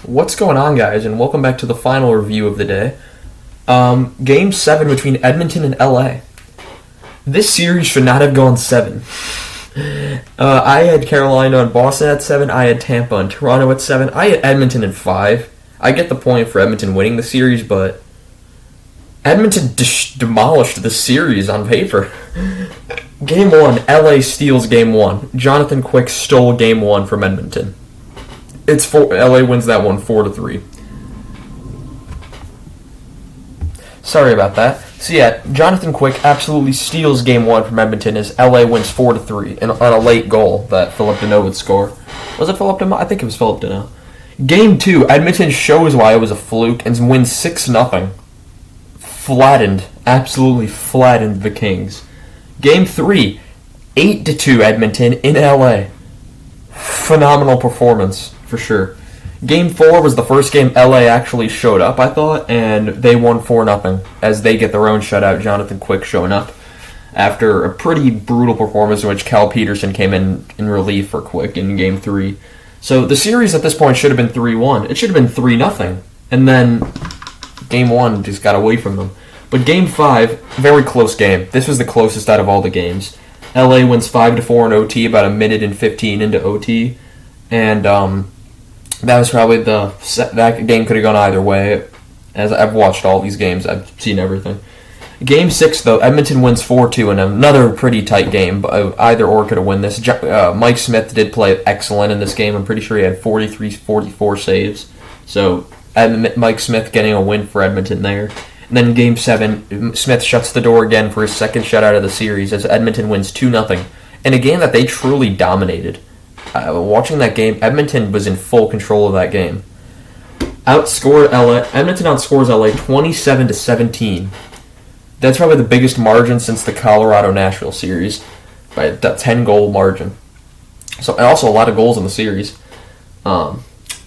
What's going on, guys, and welcome back to the final review of the day. Game 7 between Edmonton and LA. This series should not have gone 7. I had Carolina and Boston at 7, I had Tampa and Toronto at 7, I had Edmonton at 5. I get the point for Edmonton winning the series, but Edmonton demolished the series on paper. Game 1, LA steals Game 1. Jonathan Quick stole Game 1 from Edmonton. LA wins that one 4-3. Sorry about that. So yeah, Jonathan Quick absolutely steals Game 1 from Edmonton as LA wins 4-3 on a late goal that Philip Deneau would score. Was it Philip Deneau? I think it was Philip Deneau. Game 2, Edmonton shows why it was a fluke and wins 6-0. Absolutely flattened the Kings. Game 3, 8-2 Edmonton in LA. Phenomenal performance, for sure. Game 4 was the first game LA actually showed up, I thought, and they won 4-0 as they get their own shutout, Jonathan Quick showing up after a pretty brutal performance in which Cal Peterson came in relief for Quick in Game 3. So the series at this point should have been 3-1. It should have been 3-0, and then Game 1 just got away from them. But Game 5, very close game. This was the closest out of all the games. LA wins 5-4 in OT, about a minute and 15 into OT, and that was probably that game could have gone either way. As I've watched all these games, I've seen everything. Game 6, though, Edmonton wins 4-2 in another pretty tight game. But either or could have won this. Mike Smith did play excellent in this game. I'm pretty sure he had 43-44 saves. So Mike Smith getting a win for Edmonton there. And then Game 7, Smith shuts the door again for his second shutout of the series as Edmonton wins 2-0 in a game that they truly dominated. Watching that game, Edmonton was in full control of that game. Edmonton outscores LA 27-17. That's probably the biggest margin since the Colorado-Nashville series, by a 10-goal margin. So, and also a lot of goals in the series. So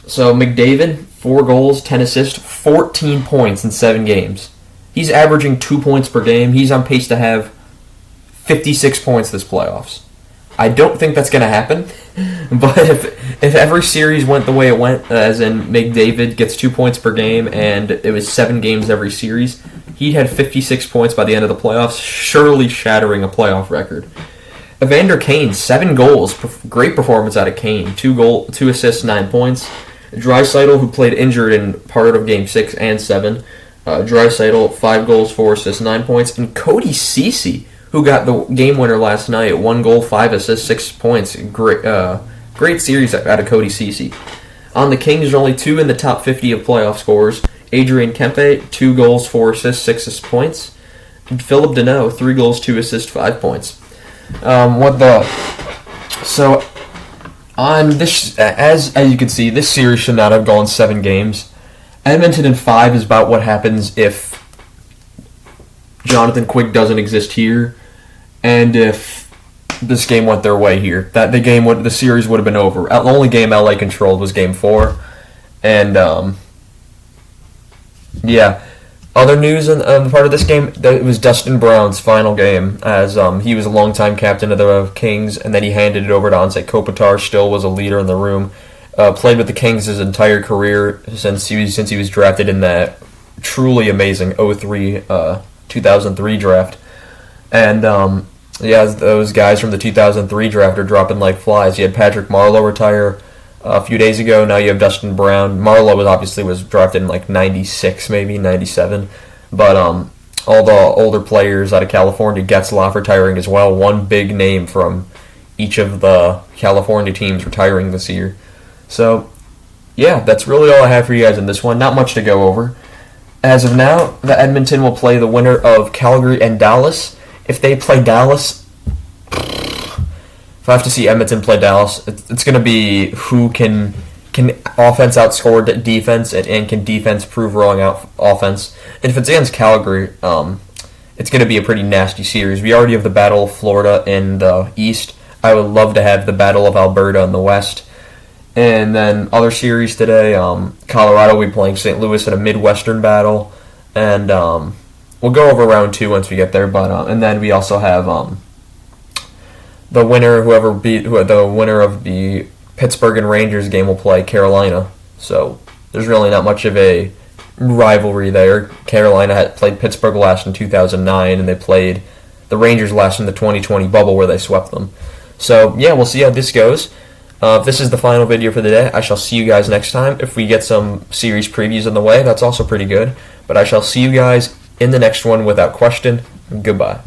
McDavid, 4 goals, 10 assists, 14 points in 7 games. He's averaging 2 points per game. He's on pace to have 56 points this playoffs. I don't think that's going to happen, but if every series went the way it went, as in McDavid gets 2 points per game and it was 7 games every series, he'd had 56 points by the end of the playoffs, surely shattering a playoff record. Evander Kane, 7 goals, great performance out of Kane, 2 assists, 9 points. Draisaitl, who played injured in part of Game 6 and 7, Draisaitl, 5 goals, 4 assists, 9 points, and Cody Ceci, who got the game winner last night, 1 goal, 5 assists, 6 points. Great series out of Cody Ceci. On the Kings, there's only 2 in the top 50 of playoff scorers. Adrian Kempe, 2 goals, 4 assists, 6 points. And Philip Deneau, 3 goals, 2 assists, 5 points. So, on this, as you can see, this series should not have gone 7 games. Edmonton in 5 is about what happens if Jonathan Quick doesn't exist here, and if this game went their way here, the series would have been over. The only game LA controlled was Game 4, and other news on part of this game, it was Dustin Brown's final game, as he was a longtime captain of the Kings, and then he handed it over to Anze Kopitar. Still was a leader in the room. Played with the Kings his entire career since he was drafted in that truly amazing 2003 draft. And those guys from the 2003 draft are dropping like flies. You had Patrick Marleau retire a few days ago. Now you have Dustin Brown. Marleau was drafted in like 96, maybe 97. But all the older players out of California, Getzlaf retiring as well. One big name from each of the California teams retiring this year. So, yeah, that's really all I have for you guys in this one. Not much to go over. As of now, the Edmonton will play the winner of Calgary and Dallas. If they play Dallas, if I have to see Edmonton play Dallas, it's going to be who can offense outscore defense and can defense prove wrong out offense. And if it's against Calgary, it's going to be a pretty nasty series. We already have the Battle of Florida in the East. I would love to have the Battle of Alberta in the West. And then other series today, Colorado will be playing St. Louis in a Midwestern battle, and we'll go over round 2 once we get there. But and then we also have the winner of the Pittsburgh and Rangers game will play Carolina. So there's really not much of a rivalry there. Carolina had played Pittsburgh last in 2009, and they played the Rangers last in the 2020 bubble where they swept them. So, yeah, we'll see how this goes. If this is the final video for the day, I shall see you guys next time. If we get some series previews on the way, that's also pretty good. But I shall see you guys in the next one without question. Goodbye.